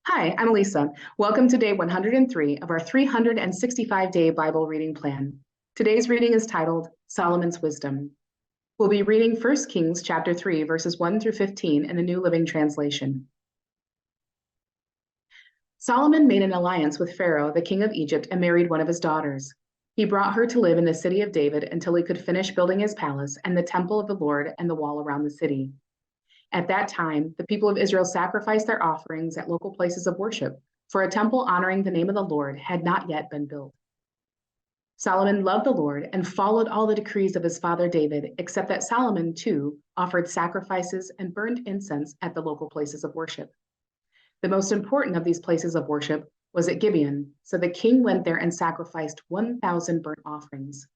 Hi, I'm Elisa. Welcome to day 103 of our 365-day Bible reading plan. Today's reading is titled Solomon's Wisdom. We'll be reading 1 Kings chapter 3, verses 1 through 15 in the New Living Translation. Solomon made an alliance with Pharaoh, the king of Egypt, and married one of his daughters. He brought her to live in the city of David until he could finish building his palace and the temple of the Lord and the wall around the city. At that time, the people of Israel sacrificed their offerings at local places of worship, for a temple honoring the name of the Lord had not yet been built. Solomon loved the Lord and followed all the decrees of his father David, except that Solomon, too, offered sacrifices and burned incense at the local places of worship. The most important of these places of worship was at Gibeon, so the king went there and sacrificed 1,000 burnt offerings.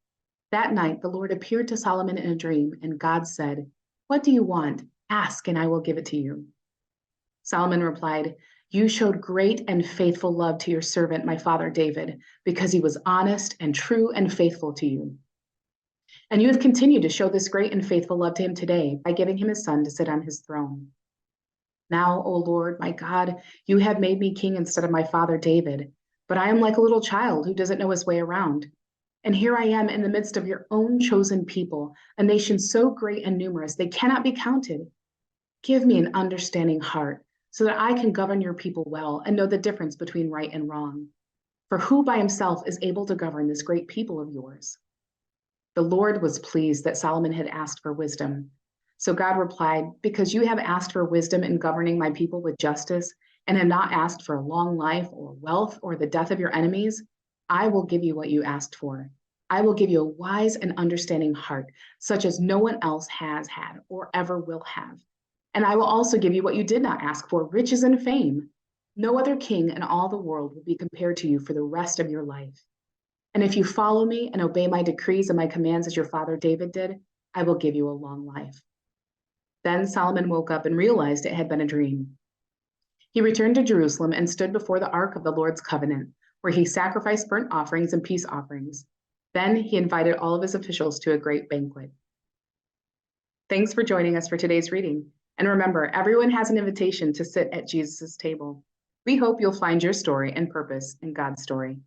That night, the Lord appeared to Solomon in a dream, and God said, "What do you want? Ask, and I will give it to you." Solomon replied, "You showed great and faithful love to your servant, my father David, because he was honest and true and faithful to you. And you have continued to show this great and faithful love to him today by giving him his son to sit on his throne. Now, O Lord, my God, you have made me king instead of my father David, but I am like a little child who doesn't know his way around. And here I am in the midst of your own chosen people, a nation so great and numerous they cannot be counted. Give me an understanding heart so that I can govern your people well and know the difference between right and wrong. For who by himself is able to govern this great people of yours?" The Lord was pleased that Solomon had asked for wisdom. So God replied, "Because you have asked for wisdom in governing my people with justice and have not asked for a long life or wealth or the death of your enemies, I will give you what you asked for. I will give you a wise and understanding heart, such as no one else has had or ever will have. And I will also give you what you did not ask for, riches and fame. No other king in all the world will be compared to you for the rest of your life. And if you follow me and obey my decrees and my commands as your father David did, I will give you a long life." Then Solomon woke up and realized it had been a dream. He returned to Jerusalem and stood before the ark of the Lord's covenant, where he sacrificed burnt offerings and peace offerings. Then he invited all of his officials to a great banquet. Thanks for joining us for today's reading. And remember, everyone has an invitation to sit at Jesus' table. We hope you'll find your story and purpose in God's story.